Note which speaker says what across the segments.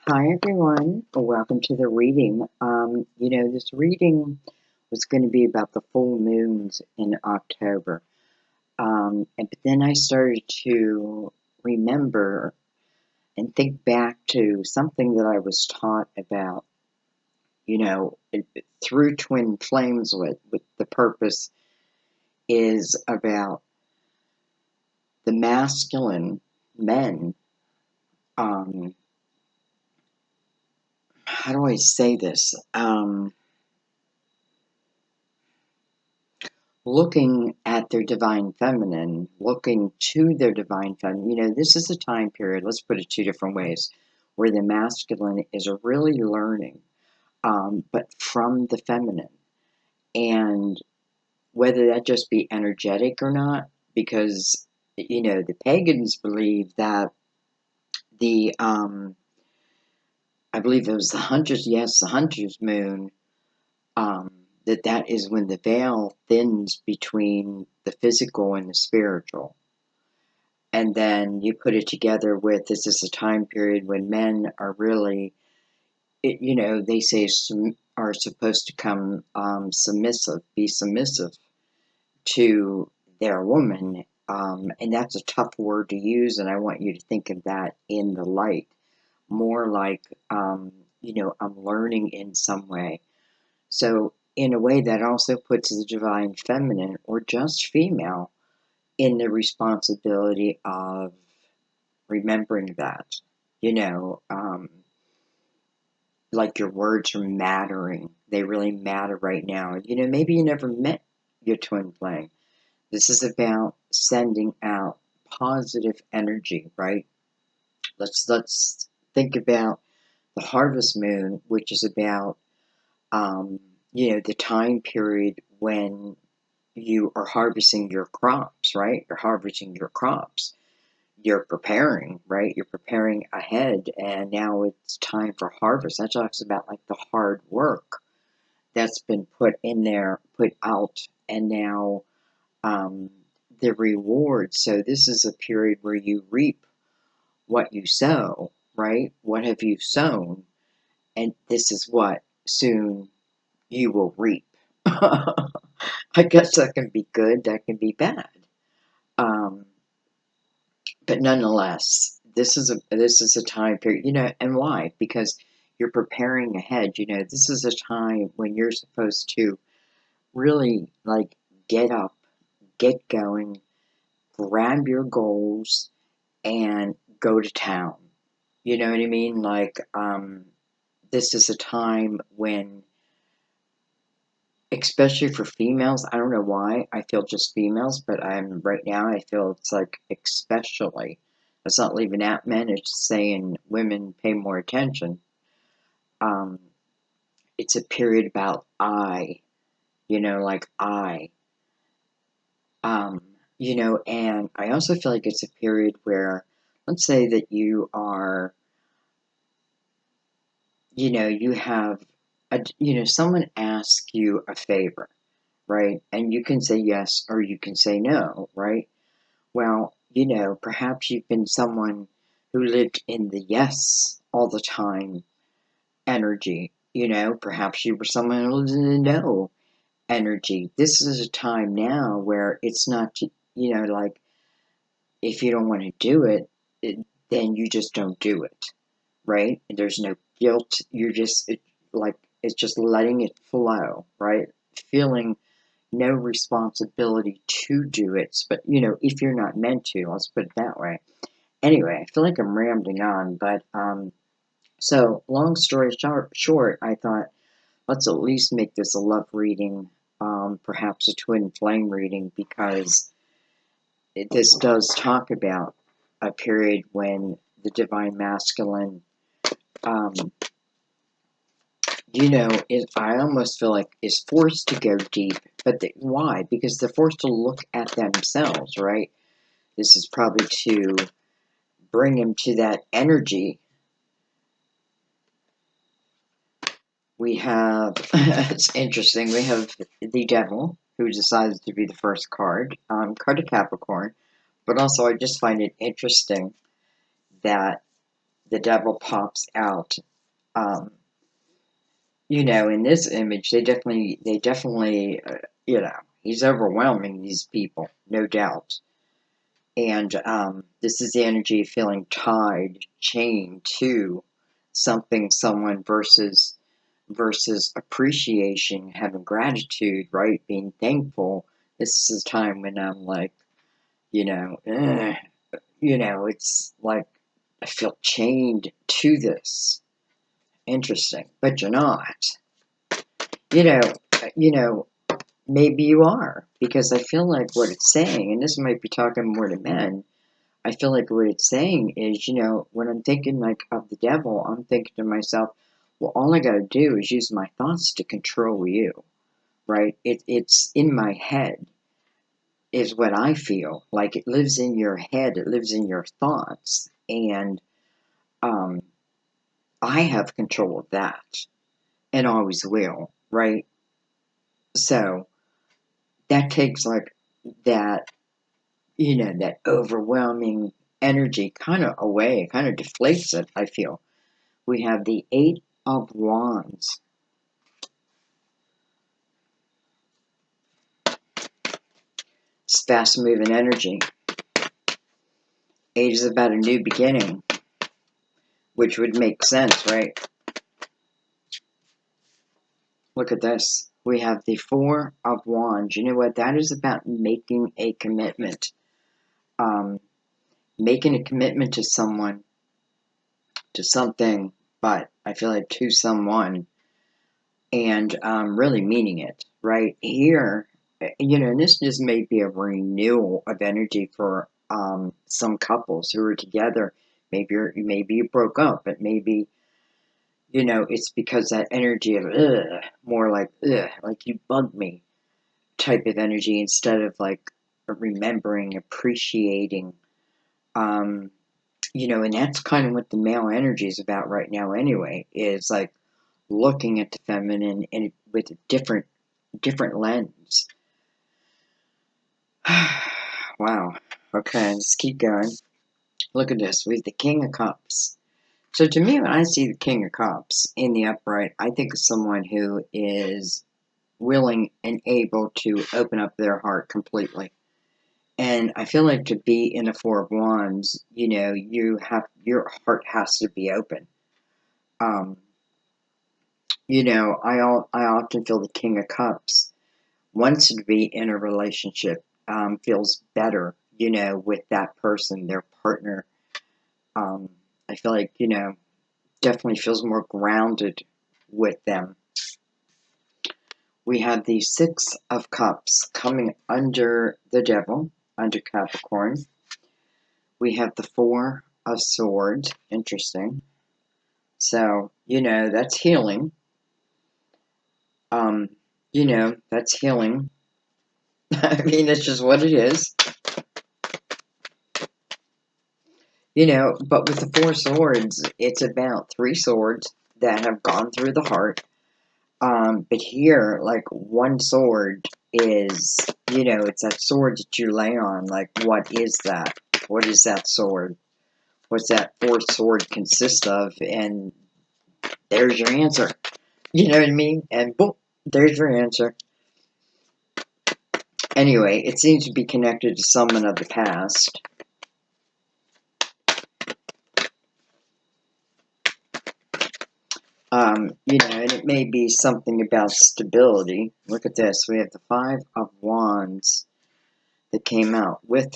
Speaker 1: Hi everyone, welcome to the reading. This reading was going to be about the full moons in October. But then I started to remember and think back to something that I was taught about, through Twin Flames with the purpose is about the masculine men. How do I say this? Looking at their divine feminine, looking to their divine feminine. This is a time period, let's put it two different ways, where the masculine is really learning, but from the feminine. And whether that just be energetic or not, because, the pagans believe that I believe it was the hunter's, yes, the hunter's moon, that is when the veil thins between the physical and the spiritual. And then you put it together with this is a time period when men are really, they say are supposed to come be submissive to their woman. And that's a tough word to use, and I want you to think of that in the light. More like, I'm learning in some way. So, in a way, that also puts the divine feminine, or just female, in the responsibility of remembering that, you know, um, like your words are mattering. They really matter right now. Maybe you never met your twin flame. This is about sending out positive energy, right? Let's think about the harvest moon, which is about the time period when you are harvesting your crops, right? You're harvesting your crops. You're preparing, right? You're preparing ahead, and now it's time for harvest. That talks about like the hard work that's been put in there, put out, and now um, the reward. So this is a period where you reap what you sow, right? What have you sown? And this is what soon you will reap. I guess that can be good, that can be bad. Um, but nonetheless, this is a time period, and why? Because you're preparing ahead. This is a time when you're supposed to really like get up, get going, grab your goals, and go to town. You know what I mean? Like, this is a time when, especially for females, I don't know why I feel just females, but right now I feel it's like especially. It's not leaving out men, it's saying women pay more attention. Um, it's a period about I, like I. Um, and I also feel like it's a period where, let's say that you are, you have, someone asks you a favor, right? And you can say yes or you can say no, right? Well, perhaps you've been someone who lived in the yes all the time energy. Perhaps you were someone who lived in the no energy. This is a time now where it's not, like, if you don't want to do then you just don't do it, right? There's no guilt. You're just, it's just letting it flow, right? Feeling no responsibility to do it. But, if you're not meant to, let's put it that way. Anyway, I feel like I'm rambling on, but so long story short, I thought let's at least make this a love reading, perhaps a twin flame reading, because this does talk about a period when the divine masculine, um, I almost feel like is forced to go deep. But why? Because they're forced to look at themselves, right? This is probably to bring him to that energy. We have, it's interesting, we have the devil, who decides to be the first card of Capricorn, but also I just find it interesting that the devil pops out. You know, in this image, they definitely, you know, he's overwhelming these people, no doubt. And this is the energy of feeling tied, chained to something, someone versus appreciation, having gratitude, right? Being thankful. This is a time when I'm like, you know, you know, it's like I feel chained to this. Interesting, but you're not. You know, you know, maybe you are, because I feel like what it's saying, and this might be talking more to men. I feel like what it's saying is, you know, when I'm thinking like of the devil, I'm thinking to myself, well, all I got to do is use my thoughts to control you, right? It's in my head, is what I feel. Like it lives in your head, it lives in your thoughts, and um, I have control of that, and always will, right? So that takes like that, you know, that overwhelming energy kind of away, kind of deflates it, I feel. We have the Eight of Wands. It's fast moving energy. Eight is about a new beginning, which would make sense, right? Look at this. We have the Four of Wands. You know what? That is about making a commitment. Making a commitment to someone, to something, but I feel like to someone, and really meaning it, right? Here, you know, and this just may be a renewal of energy for some couples who are together. Maybe you broke up, but maybe, you know, it's because that energy of more like you bug me type of energy, instead of like remembering, appreciating, you know, and that's kind of what the male energy is about right now anyway, is like looking at the feminine and with a different lens. Wow. Okay, let's keep going. Look at this. We have the King of Cups. So to me, when I see the King of Cups in the upright, I think of someone who is willing and able to open up their heart completely. And I feel like to be in the Four of Wands, you know, your heart has to be open. You know, I often feel the King of Cups wants to be in a relationship, feels better, you know, with that person, their partner. Um, I feel like, you know, definitely feels more grounded with them. We have the Six of Cups coming under the Devil, under Capricorn. We have the Four of Swords. Interesting. So, you know, that's healing. Um, you know, that's healing. I mean, it's just what it is. You know, but with the Four Swords, it's about three swords that have gone through the heart. But here, like, one sword is, you know, it's that sword that you lay on. Like, what is that? What is that sword? What's that fourth sword consist of? And there's your answer. You know what I mean? And boom, there's your answer. Anyway, it seems to be connected to someone of the past. You know, and it may be something about stability. Look at this. We have the Five of Wands that came out with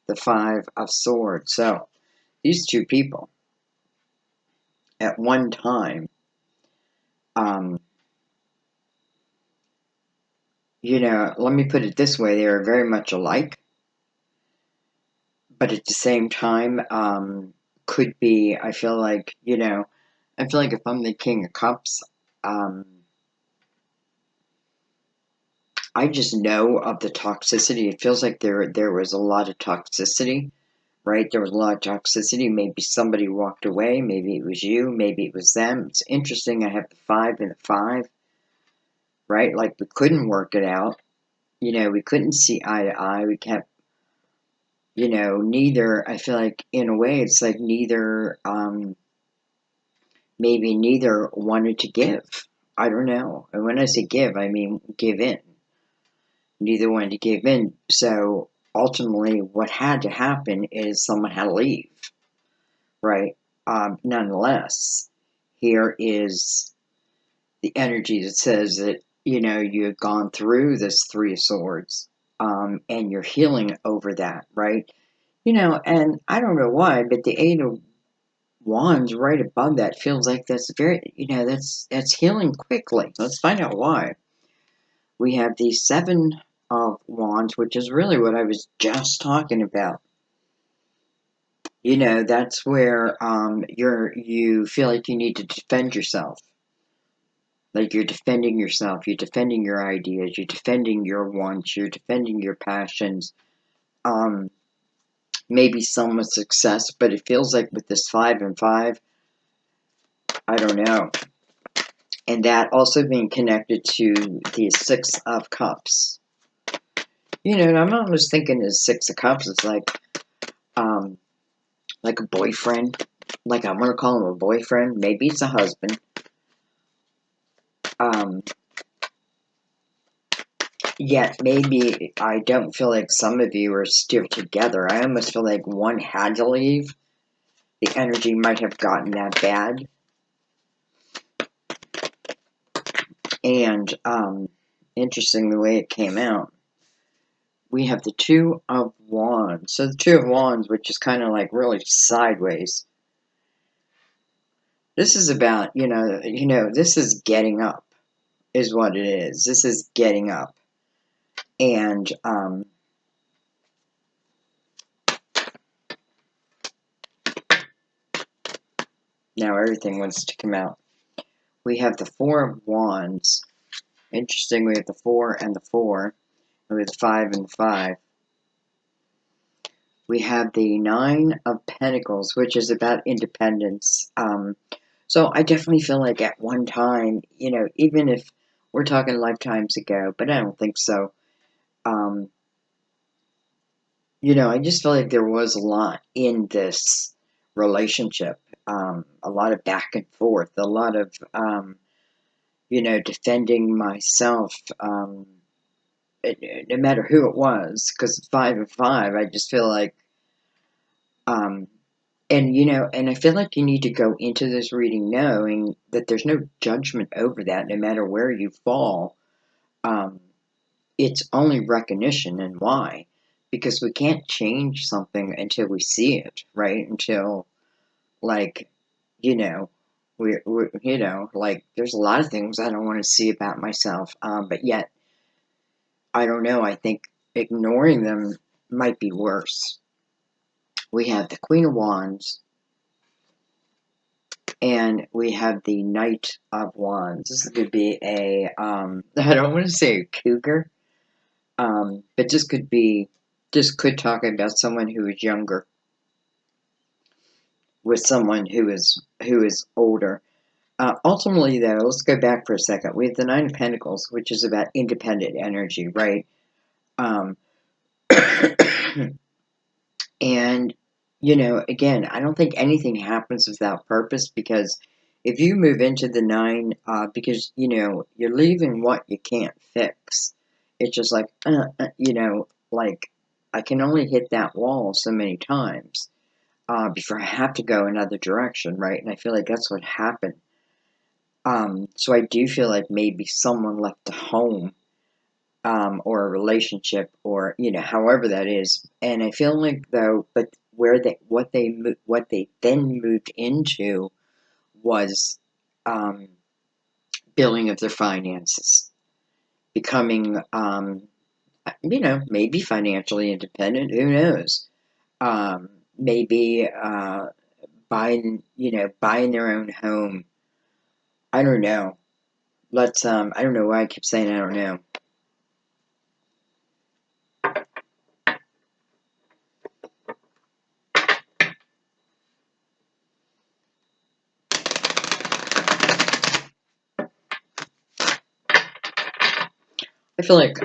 Speaker 1: the Five of Swords. So, these two people, at one time, you know, let me put it this way, they are very much alike, but at the same time, could be, I feel like, you know, I feel like if I'm the King of Cups, I just know of the toxicity. It feels like there was a lot of toxicity, right? There was a lot of toxicity. Maybe somebody walked away. Maybe it was you. Maybe it was them. It's interesting. I have the Five and the Five, right? Like we couldn't work it out. You know, we couldn't see eye to eye. We kept you know, neither, I feel like in a way it's like neither, maybe neither wanted to give. I don't know. And when I say give, I mean give in. Neither wanted to give in. So ultimately, what had to happen is someone had to leave, right? Nonetheless, here is the energy that says that, you know, you had gone through this Three of Swords, and you're healing over that, right? You know, and I don't know why, but the Eight of Wands right above that feels like that's very, you know, that's healing quickly. Let's find out why. We have the Seven of Wands, which is really what I was just talking about. You know, that's where you feel like you need to defend yourself. Like you're defending yourself, you're defending your ideas, you're defending your wants, you're defending your passions. Um, Maybe some with success, but it feels like with this 5 and 5, I don't know. And that also being connected to the Six of Cups. You know, and I'm almost thinking the Six of Cups is like a boyfriend. Like I'm gonna call him a boyfriend. Maybe it's a husband. Um, Yet maybe I don't feel like some of you are still together. I almost feel like one had to leave. The energy might have gotten that bad. And interesting the way it came out. We have the Two of Wands. So the Two of Wands, which is kind of like really sideways. This is about, this is getting up, is what it is. This is getting up. And now everything wants to come out. We have the Four of Wands. Interesting, we have the 4 and the 4. And we have the 5 and the 5. We have the Nine of Pentacles, which is about independence. So I definitely feel like at one time, you know, even if we're talking lifetimes ago, but I don't think so. You know, I just feel like there was a lot in this relationship. A lot of back and forth, a lot of, defending myself, no matter who it was, because it's 5 and 5, I just feel like, um, and I feel like you need to go into this reading knowing that there's no judgment over that, no matter where you fall. Um, it's only recognition, and why? Because we can't change something until we see it, right? Until, like, you know, like, there's a lot of things I don't want to see about myself, but yet, I don't know, I think ignoring them might be worse. We have the Queen of Wands, and we have the Knight of Wands. This could be a, I don't want to say a cougar, but just could talk about someone who is younger with someone who is older. Ultimately, though, let's go back for a second. We have the Nine of Pentacles, which is about independent energy, right? Um, and, again, I don't think anything happens without purpose, because if you move into the nine, because, you're leaving what you can't fix. It's just like, like, I can only hit that wall so many times before I have to go another direction, right? And I feel like that's what happened. So I do feel like maybe someone left a home, or a relationship, or however that is. And I feel like, though, but what they then moved into was building of their finances, becoming maybe financially independent. Who knows? Maybe buying their own home. I don't know. I don't know why I keep saying I don't know. I feel like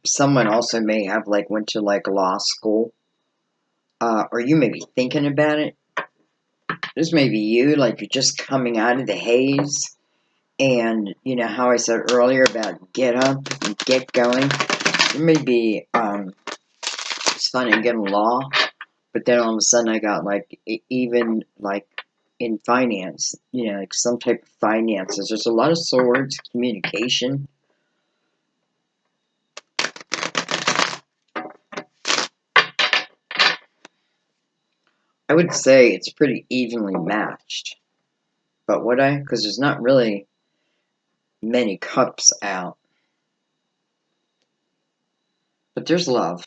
Speaker 1: someone also may have like went to like law school, or you may be thinking about it. This may be you, like you're just coming out of the haze. And, you know, how I said earlier about get up and get going. It may be, it's funny, getting law. But then all of a sudden I got, like, even, like, in finance, you know, like some type of finances. There's a lot of swords, communication. I would say it's pretty evenly matched. But would I? Because there's not really many cups out. But there's love.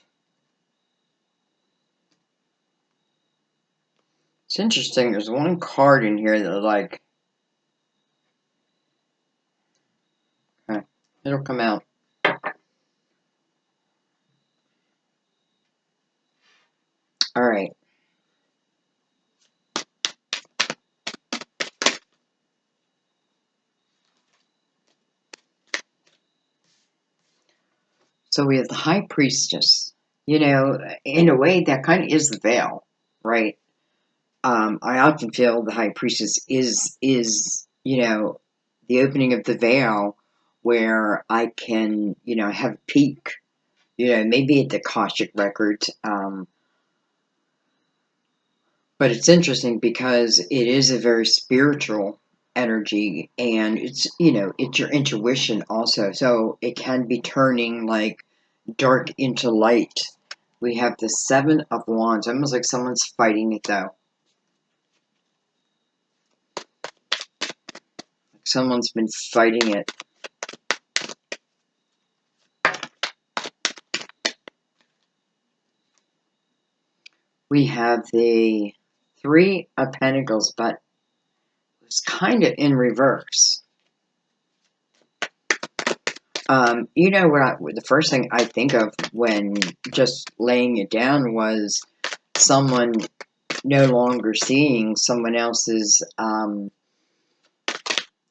Speaker 1: It's interesting. There's one card in here that, like, it'll come out. All right. So we have the High Priestess. You know, in a way, that kind of is the veil, right? I often feel the High Priestess is you know, the opening of the veil where I can, you know, have a peek. You know, maybe at the Akashic records. But it's interesting because it is a very spiritual energy, and it's, you know, it's your intuition also. So it can be turning like dark into light. We have the Seven of Wands, almost like someone's fighting it though. Like someone's been fighting it. We have the Three of Pentacles, but it's kind of in reverse. You know what? The first thing I think of when just laying it down was someone no longer seeing someone else's, you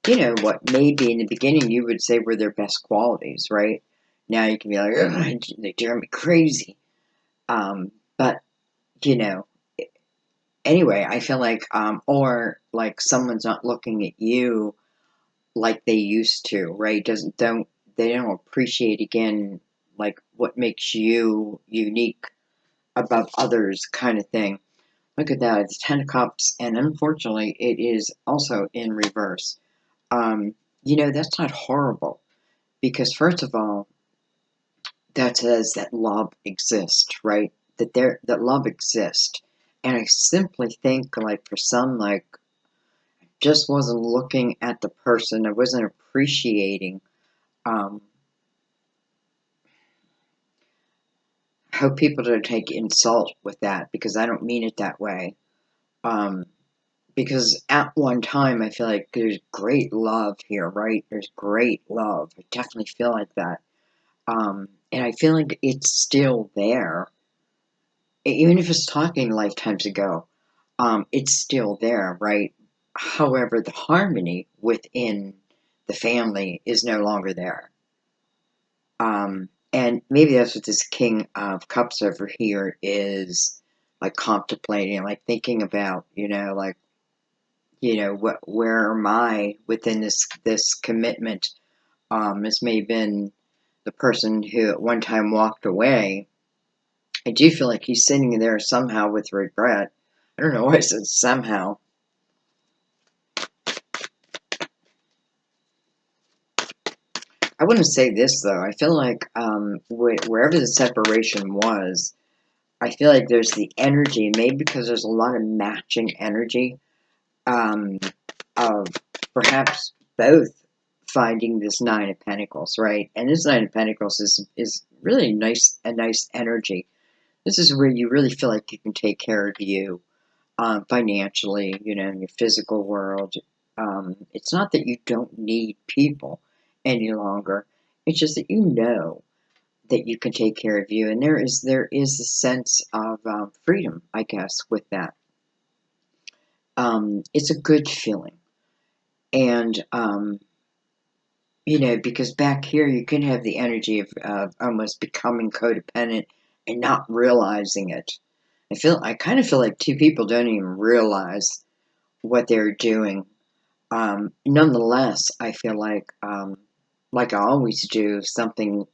Speaker 1: know, what maybe in the beginning you would say were their best qualities, right? Now you can be like, ugh, they drive me crazy. But, you know, anyway, I feel like, or like someone's not looking at you like they used to, right? They don't appreciate again, like what makes you unique above others kind of thing. Look at that, it's 10 cups, and unfortunately it is also in reverse. You know, that's not horrible, because first of all, that says that love exists, right? That love exists. And I simply think, like, for some, like, just wasn't looking at the person, I wasn't appreciating, um, hope people don't take insult with that, because I don't mean it that way. Because at one time, I feel like there's great love here, right? There's great love. I definitely feel like that. And I feel like it's still there. Even if it's talking lifetimes ago, it's still there, right? However, the harmony within the family is no longer there. And maybe that's what this King of Cups over here is, like, contemplating, like thinking about, you know, like, you know, where am I within this commitment? This may have been the person who at one time walked away. I do feel like he's sitting there somehow with regret. I don't know why I said somehow. I wouldn't say this though. I feel like wherever the separation was, I feel like there's the energy, maybe because there's a lot of matching energy, um, of perhaps both finding this Nine of Pentacles, right? And this Nine of Pentacles is really nice, a nice energy. This is where you really feel like you can take care of you, financially, you know, in your physical world. It's not that you don't need people any longer. It's just that you know that you can take care of you, and there is a sense of freedom, I guess, with that. It's a good feeling, and you know, because back here you can have the energy of almost becoming codependent and not realizing it. I kind of feel like two people don't even realize what they're doing. Nonetheless, I feel like I always do, something,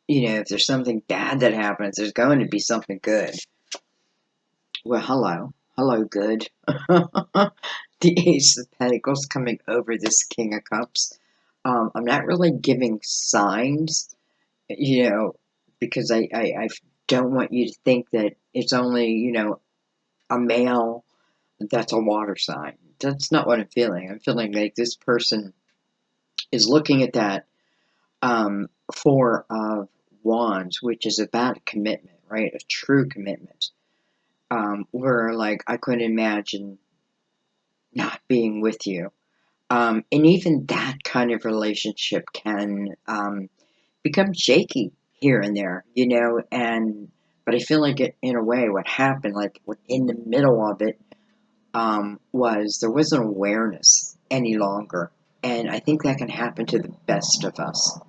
Speaker 1: if there's something bad that happens, there's going to be something good. Well, hello. Hello, good. The Ace of Pentacles coming over this King of Cups. I'm not really giving signs, because I don't want you to think that it's only, a male that's a water sign. That's not what I'm feeling. I'm feeling like this person is looking at that Four of Wands, which is about a commitment, right? A true commitment. Where, like, I couldn't imagine not being with you. And even that kind of relationship can become shaky here and there, but I feel like in a way, what happened, like in the middle of it, was there wasn't awareness any longer. And I think that can happen to the best of us.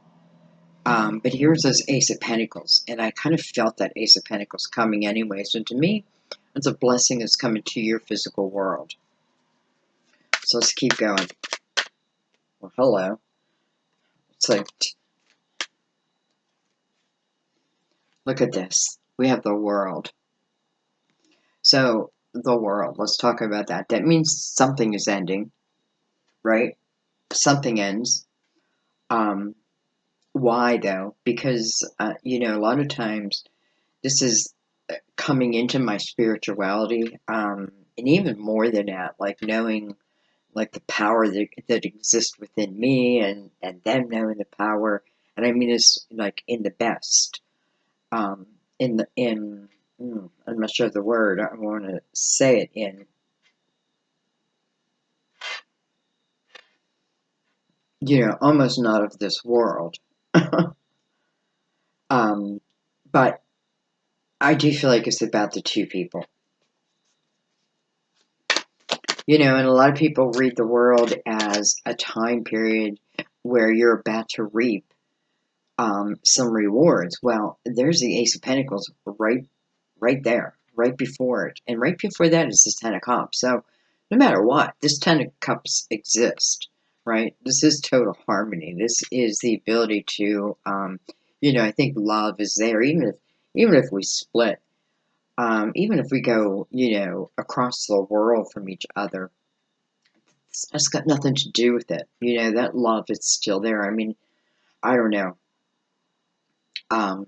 Speaker 1: But here's this Ace of Pentacles, and I kind of felt that Ace of Pentacles coming anyway. So to me, it's a blessing that's coming to your physical world. So let's keep going. Well, hello. It's like, look at this. We have the World. So, the World, let's talk about that. That means something is ending, right? Something ends. Why, though? Because, a lot of times, this is coming into my spirituality, and even more than that, like knowing, like, the power that exists within me, and them knowing the power, and I mean it's like in the best, um, I'm not sure of the word I want to say it in, almost not of this world. But I do feel like it's about the two people. And a lot of people read the world as a time period where you're about to reap some rewards. Well, there's the Ace of Pentacles right there, right before it. And right before that is this Ten of Cups. So no matter what, this Ten of Cups exists, right? This is total harmony. This is the ability to, I think love is there, even if we split, even if we go, across the world from each other. That's got nothing to do with it. That love is still there. I mean, I don't know. Um,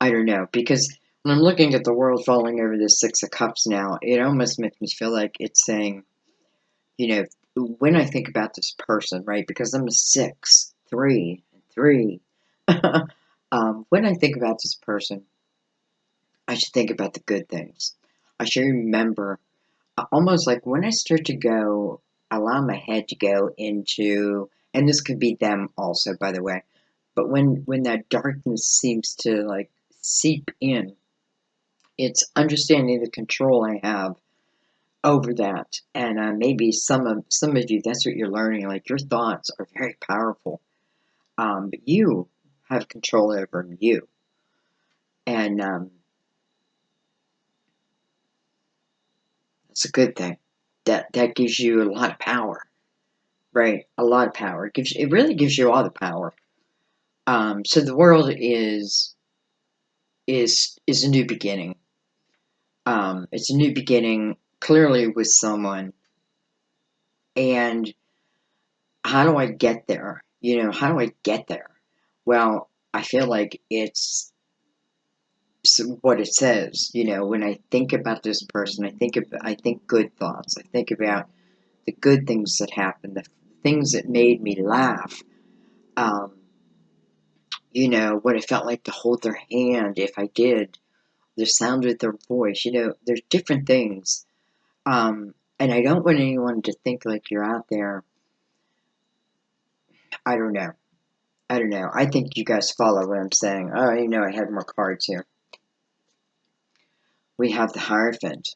Speaker 1: I don't know, because when I'm looking at the world falling over the Six of Cups now, it almost makes me feel like it's saying, you know, when I think about this person, right? Because I'm a 6, 3, and 3. When I think about this person, I should think about the good things. I should remember, almost like when I start to go, allow my head to go into, and this could be them also, by the way, but when that darkness seems to, like, seep in, it's understanding the control I have over that. And maybe some of you, that's what you're learning. Like, your thoughts are very powerful, but you have control over you, and that's a good thing. That gives you a lot of power, right? A lot of power. It really gives you all the power. So the world is a new beginning. It's a new beginning, clearly with someone. And how do I get there? How do I get there? Well, I feel like it's what it says. When I think about this person, I think good thoughts. I think about the good things that happened, the things that made me laugh. Um, what it felt like to hold their hand if I did, the sound of their voice. There's different things. And I don't want anyone to think like you're out there. I don't know. I don't know. I think you guys follow what I'm saying. Oh, I had more cards here. We have the Hierophant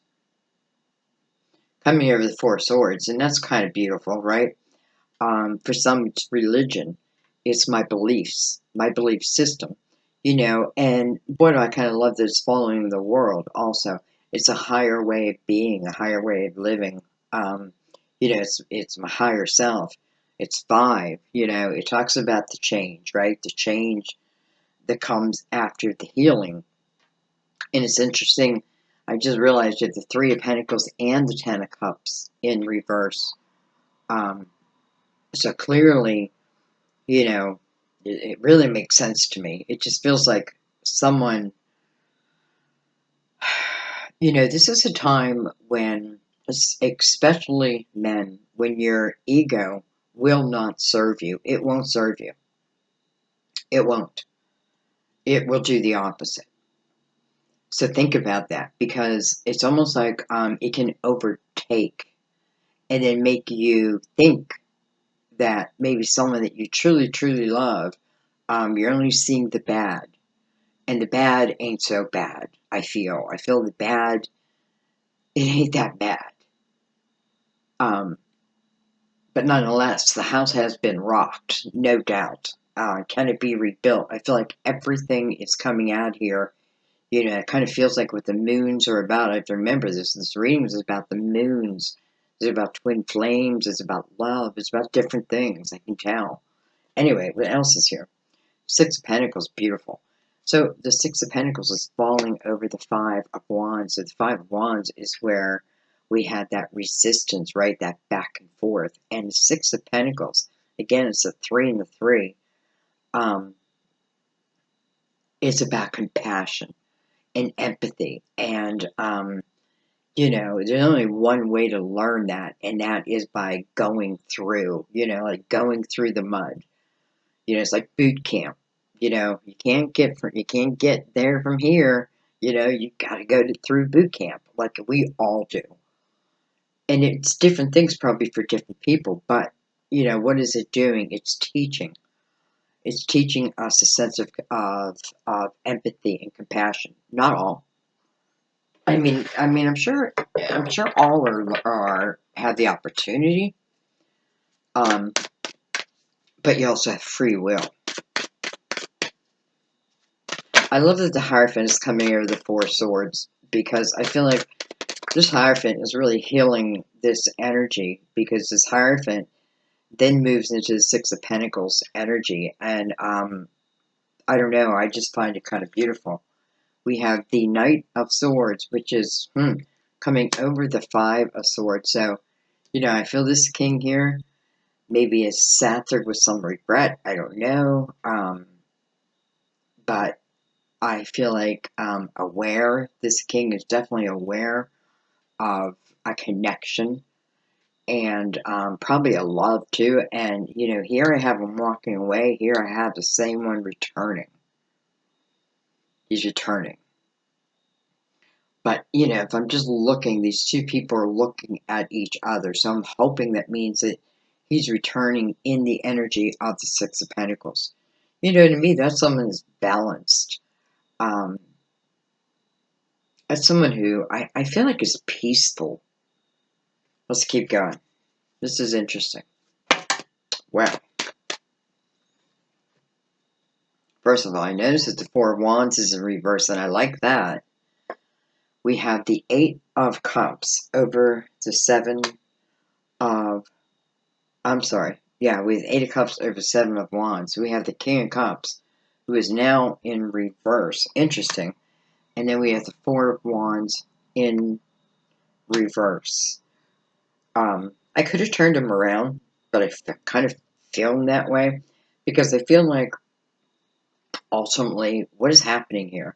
Speaker 1: coming over the Four Swords, and that's kind of beautiful, right? For some, it's religion. It's my beliefs, my belief system. you know, and what I kind of love that it's following the world also. It's a higher way of being, a higher way of living. Um, you know, it's my higher self. It's five, you know, it talks about the change, right? The change that comes after the healing. And it's interesting, I just realized that the Three of Pentacles and the Ten of Cups in reverse. Um, so clearly, you know, it really makes sense to me. It just feels like someone, you know, this is a time when, especially men, when your ego will not serve you. It won't serve you. It won't. It will do the opposite. So think about that, because it's almost like it can overtake and then make you think that maybe someone that you truly, truly love, you're only seeing the bad. And the bad ain't so bad, I feel. I feel the bad, it ain't that bad. But nonetheless, the house has been rocked, no doubt. Can it be rebuilt? I feel like everything is coming out here. You know, it kind of feels like what the moons are about. I have to remember this. This reading is about the moons. It's about twin flames. It's about love. It's about different things. I can tell. Anyway, what else is here? Six of Pentacles, beautiful. So the Six of Pentacles is falling over the Five of Wands. So the Five of Wands is where we had that resistance, right? That back and forth. And the Six of Pentacles, again, it's a three and the three. It's about compassion and empathy. And, you know, there's only one way to learn that, and that is by going through, you know, like going through the mud. You know, it's like boot camp. You know, you can't get there from here. You know, you got to go through boot camp, like we all do. And it's different things probably for different people, but you know, what is it doing? It's teaching. It's teaching us a sense of empathy and compassion. Not all. I'm sure all are have the opportunity. Um, but you also have free will. I love that the Hierophant is coming over the Four Swords, because I feel like this Hierophant is really healing this energy, because this Hierophant then moves into the Six of Pentacles energy, and I don't know, I just find it kind of beautiful. We have the Knight of Swords, which is coming over the Five of Swords. So, you know, I feel this king here maybe is sat there with some regret. I don't know, but I feel like aware. This king is definitely aware of a connection, and probably a love too. And you know, here I have him walking away. Here I have the same one returning. He's returning. But you know, if I'm just looking, these two people are looking at each other. So I'm hoping that means that he's returning in the energy of the Six of Pentacles. You know, to me, that's someone who's balanced. Um, that's someone who I feel like is peaceful. Let's keep going. This is interesting. Well, first of all, I notice that the Four of Wands is in reverse, and I like that. We have the Eight of Cups over the Seven of... I'm sorry. Yeah, with Eight of Cups over Seven of Wands. We have the King of Cups, who is now in reverse. Interesting. And then we have the Four of Wands in reverse. I could have turned them around, but I kind of feel that way, because I feel like ultimately what is happening here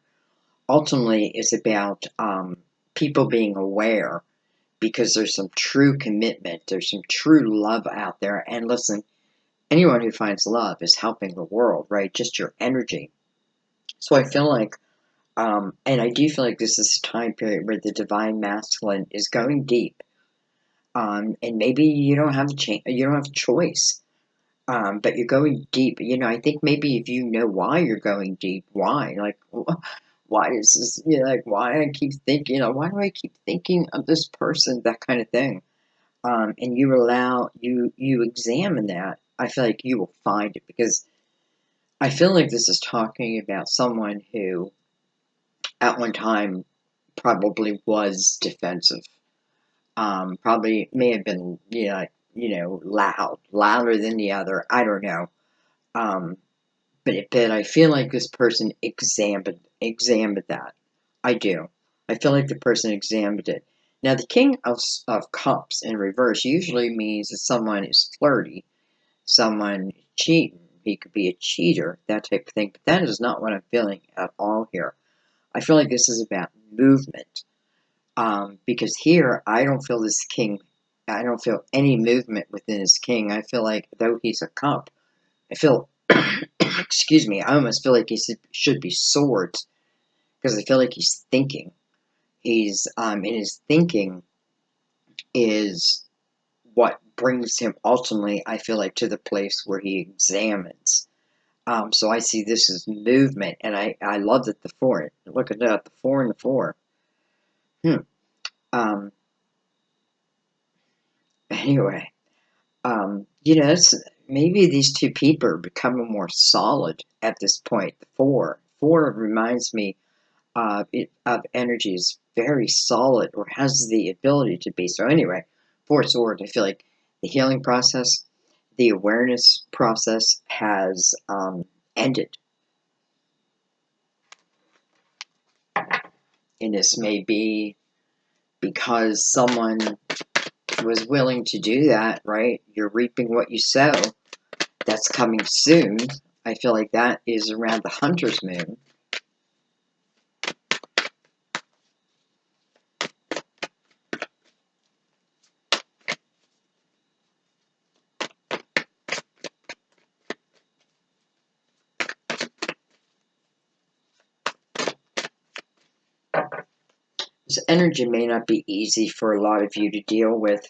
Speaker 1: ultimately it's about people being aware, because there's some true commitment, there's some true love out there. And listen, anyone who finds love is helping the world, right? Just your energy. So I feel like, and I do feel like this is a time period where the divine masculine is going deep, and maybe you don't have you don't have a choice, but you're going deep. You know, I think maybe if you know why you're going deep, why, like, why is this, you know, like, why I keep thinking, you know, why do I keep thinking of this person, that kind of thing. And you examine that, I feel like you will find it, because I feel like this is talking about someone who at one time probably was defensive. Probably may have been, louder than the other. I don't know. Um, but I feel like this person examined that. I do. I feel like the person examined it. Now, the King of Cups in reverse usually means that someone is flirty, someone cheating. He could be a cheater, that type of thing. But that is not what I'm feeling at all here. I feel like this is about movement. Because here, I don't feel this king, I don't feel any movement within this king. I feel like, though he's a cup, I feel, excuse me, I almost feel like he should be swords, because I feel like he's thinking. He's, in his thinking is what brings him ultimately, I feel like, to the place where he examines. So I see this as movement, and I love that the four, look at that, the 4 and the 4. Um, anyway. Maybe these two people are becoming more solid at this point. The 4. 4 reminds me of energy is very solid or has the ability to be. So anyway, 4 Swords, I feel like the healing process, the awareness process has ended. And this may be because someone was willing to do that, right? You're reaping what you sow. That's coming soon. I feel like that is around the Hunter's Moon. This energy may not be easy for a lot of you to deal with.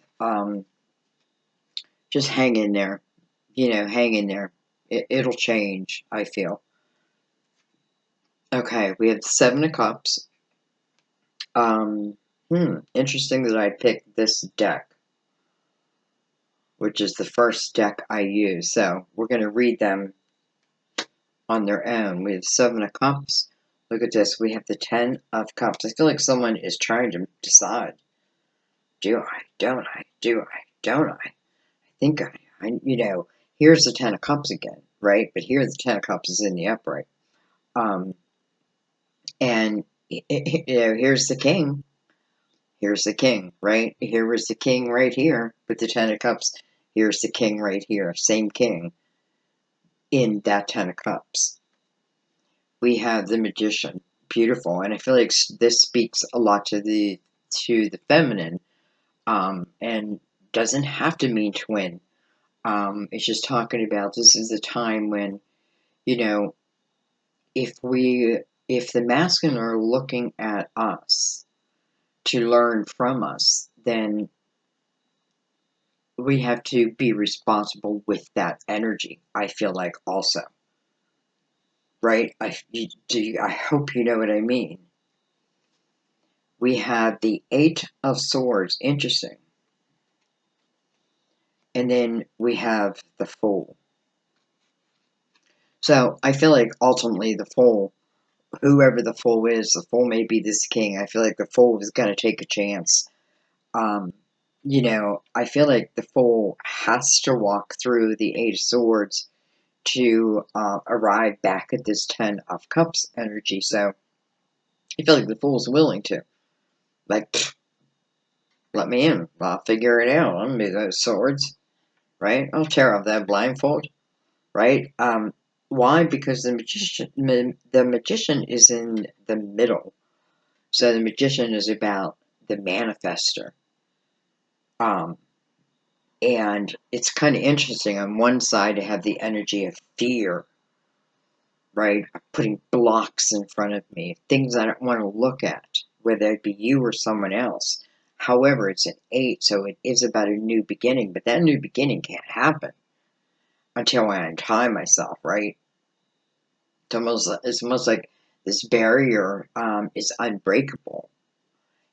Speaker 1: Just hang in there. Hang in there. It'll change, I feel. Okay, we have the 7 of Cups. Interesting that I picked this deck, which is the first deck I use. So we're going to read them on their own. We have 7 of Cups. Look at this. We have the 10 of Cups. I feel like someone is trying to decide. Do I? Don't I? Do I? Don't I? I think here's the 10 of Cups again, right? But here the 10 of Cups is in the upright. And, here's the King. Here's the King, right? Here was the King right here with the 10 of Cups. Here's the King right here. Same King in that 10 of Cups. We have the Magician. Beautiful. And I feel like this speaks a lot to the feminine. And doesn't have to mean twin. It's just talking about this is a time when, if the masculine are looking at us to learn from us, then we have to be responsible with that energy, I feel like also. Right? I hope you know what I mean. We have the 8 of Swords. Interesting. And then we have the Fool. So I feel like ultimately the Fool, whoever the Fool may be this king. I feel like the Fool is going to take a chance. I feel like the Fool has to walk through the 8 of Swords to arrive back at this 10 of Cups energy. So I feel like the Fool's willing to. Like, let me in. I'll figure it out. I'm going to be those swords. Right? I'll tear off that blindfold. Right? Why? Because the magician is in the middle. So the magician is about the manifester. And it's kind of interesting. On one side, to have the energy of fear, right? Putting blocks in front of me, things I don't want to look at, whether it be you or someone else. However, it's an 8, so it is about a new beginning, but that new beginning can't happen until I untie myself, right? It's almost like this barrier is unbreakable.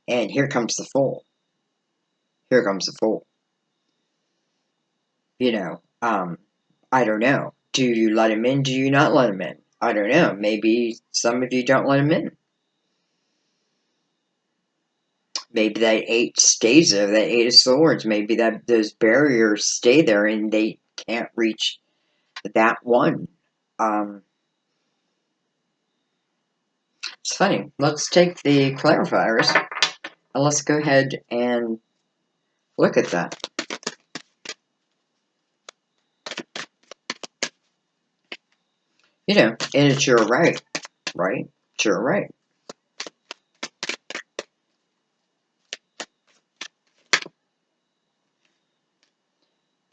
Speaker 1: And here comes the Fool. Here comes the Fool. I don't know. Do you let him in? Do you not let him in? I don't know. Maybe some of you don't let him in. Maybe that 8 stays there, that 8 of Swords. Maybe that those barriers stay there and they can't reach that one. It's funny. Let's take the clarifiers and let's go ahead and look at that. You know, and it's your right, right? It's your right.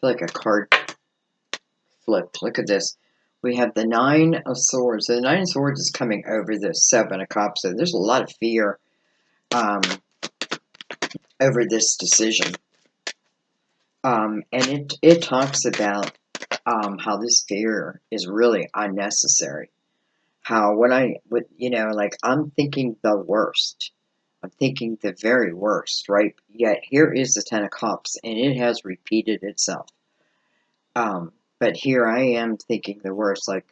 Speaker 1: Like a card flip. Look at this. We have the 9 of Swords. So the 9 of Swords is coming over the 7 of Cups. So there's a lot of fear over this decision. And it talks about how this fear is really unnecessary. How like I'm thinking the worst. I'm thinking the very worst, right? Yet here is the 10 of Cups, and it has repeated itself. But here I am thinking the worst, like,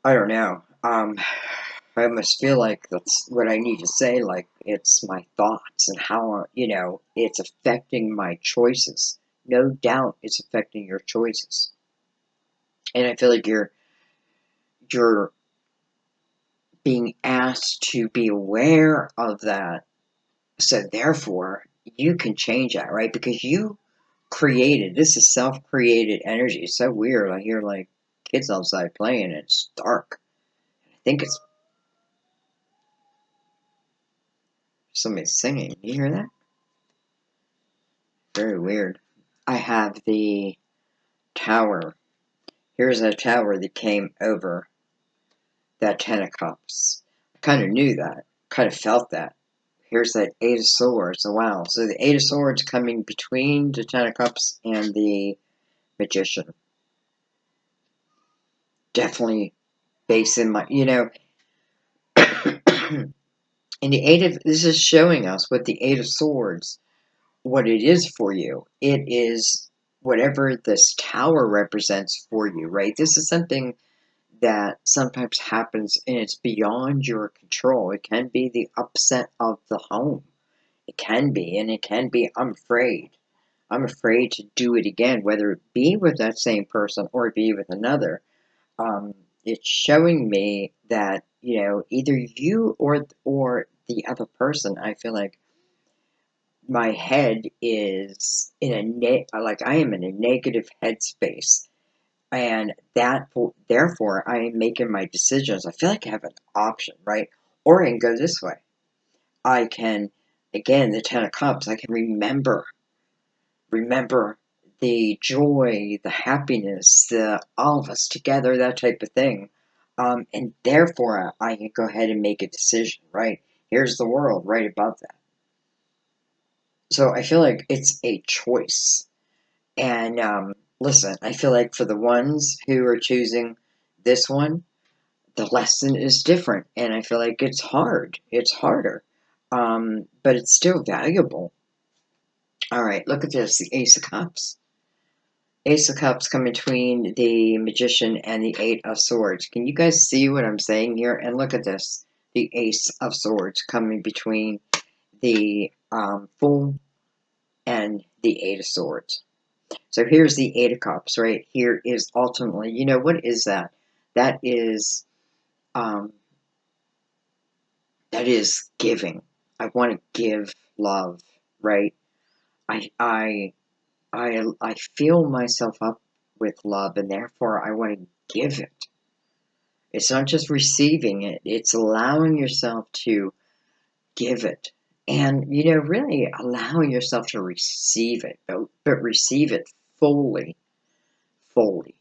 Speaker 1: I don't know. I almost feel like that's what I need to say, like, it's my thoughts and how, it's affecting my choices. No doubt it's affecting your choices. And I feel like you're being asked to be aware of that. So therefore, you can change that, right? Because you created, this is self-created energy. It's so weird. I hear like kids outside playing and it's dark. I think it's somebody singing. Do you hear that? Very weird. I have the Tower. Here's a tower that came over that 10 of Cups. I kind of knew that. Kind of felt that. Here's that 8 of Swords. Oh, wow. So the 8 of Swords coming between the 10 of Cups and the Magician. Definitely basing my, and the 8 of, this is showing us what the 8 of Swords, what it is for you. It is whatever this tower represents for you, right? This is something that sometimes happens and it's beyond your control. It can be the upset of the home. It can be, and it can be, I'm afraid. I'm afraid to do it again, whether it be with that same person or be with another. It's showing me that, either you or the other person, I feel like my head is in like I am in a negative headspace. And therefore, I am making my decisions. I feel like I have an option, right? Or I can go this way. I can, again, the 10 of Cups, I can remember the joy, the happiness, the all of us together, that type of thing. And therefore, I can go ahead and make a decision, right? Here's the world right above that. So I feel like it's a choice. And listen, I feel like for the ones who are choosing this one, the lesson is different. And I feel like it's hard. It's harder. But it's still valuable. All right, look at this, the Ace of Cups. Ace of Cups come between the Magician and the 8 of Swords. Can you guys see what I'm saying here? And look at this, the Ace of Swords coming between the Fool and the 8 of Swords. So here's the 8 of Cups, right? Here is ultimately, what is that? That is giving. I want to give love, right? I fill myself up with love, and therefore I want to give it. It's not just receiving it, it's allowing yourself to give it. And, really allowing yourself to receive it, but receive it fully. Fully.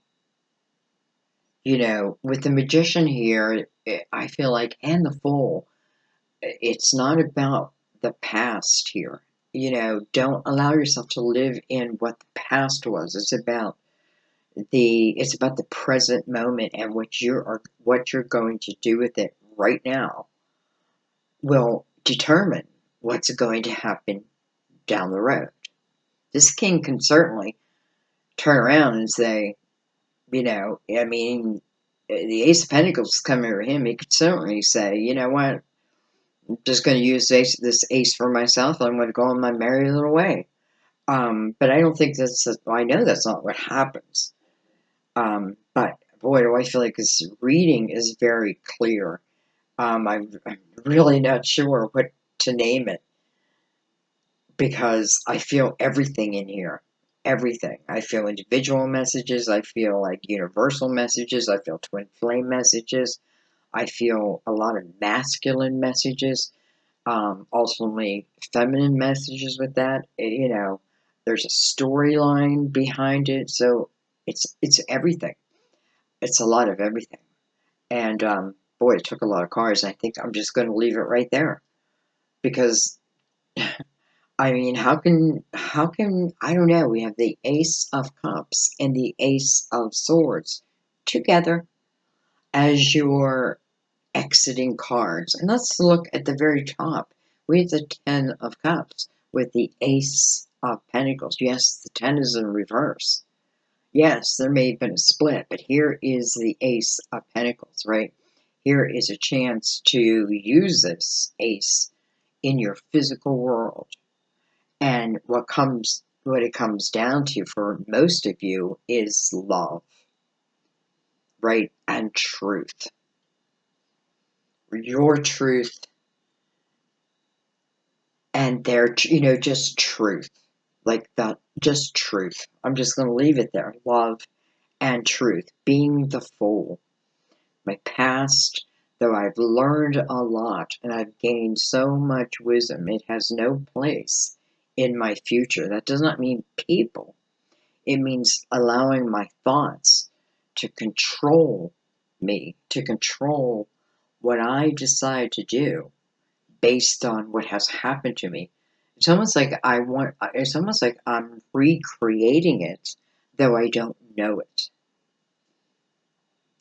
Speaker 1: With the Magician here, I feel like, and the Fool, it's not about the past here. Don't allow yourself to live in what the past was. It's about the present moment, and what you're going to do with it right now will determine what's going to happen down the road. This king can certainly turn around and say, You know, I mean, the Ace of Pentacles is coming for him. He could certainly say, you know what, I'm just going to use this ace for myself. I'm going to go on my merry little way. But I don't think I know that's not what happens. But boy, do I feel like this reading is very clear. I'm really not sure what to name it because I feel everything in here. Everything. I feel individual messages. I feel like universal messages. I feel twin flame messages. I feel a lot of masculine messages. Ultimately, feminine messages with that. You know, there's a storyline behind it. So it's everything. It's a lot of everything. And boy, it took a lot of cards. I think I'm just going to leave it right there because I mean, how can I don't know. We have the Ace of Cups and the Ace of Swords together as your exiting cards. And let's look at the very top. We have the Ten of Cups with the Ace of Pentacles. Yes, the 10 is in reverse. Yes, there may have been a split, but here is the Ace of Pentacles, right? Here is a chance to use this ace in your physical world. And what it comes down to for most of you is love, right? And truth. Your truth and their, just truth. Like that, just truth. I'm just going to leave it there. Love and truth. Being the fool. My past, though I've learned a lot and I've gained so much wisdom, it has no place in my future. That does not mean people. It means allowing my thoughts to control me, to control what I decide to do based on what has happened to me. It's almost like I'm recreating it, though I don't know it.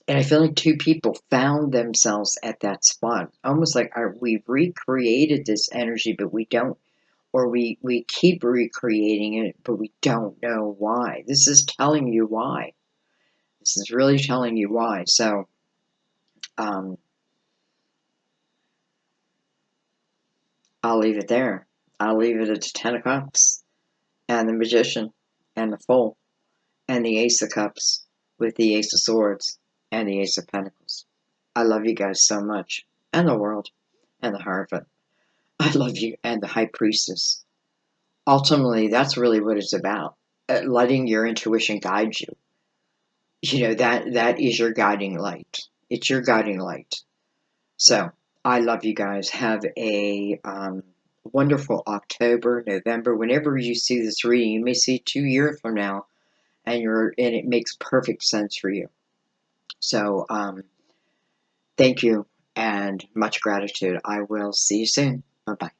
Speaker 1: And I feel like two people found themselves at that spot. Almost like we've recreated this energy, but we don't, or we keep recreating it, but we don't know why. This is telling you why. This is really telling you why. So, um, I'll leave it there. I'll leave it at the Ten of Cups, and the Magician, and the Fool, and the Ace of Cups, with the Ace of Swords, and the Ace of Pentacles. I love you guys so much, and the world, and the Hierophant. I love you, and the High Priestess. Ultimately, that's really what it's about. Letting your intuition guide you. That is your guiding light. It's your guiding light. So, I love you guys. Have a wonderful October, November. Whenever you see this reading, you may see 2 years from now, and it makes perfect sense for you. So, thank you and much gratitude. I will see you soon. Bye bye.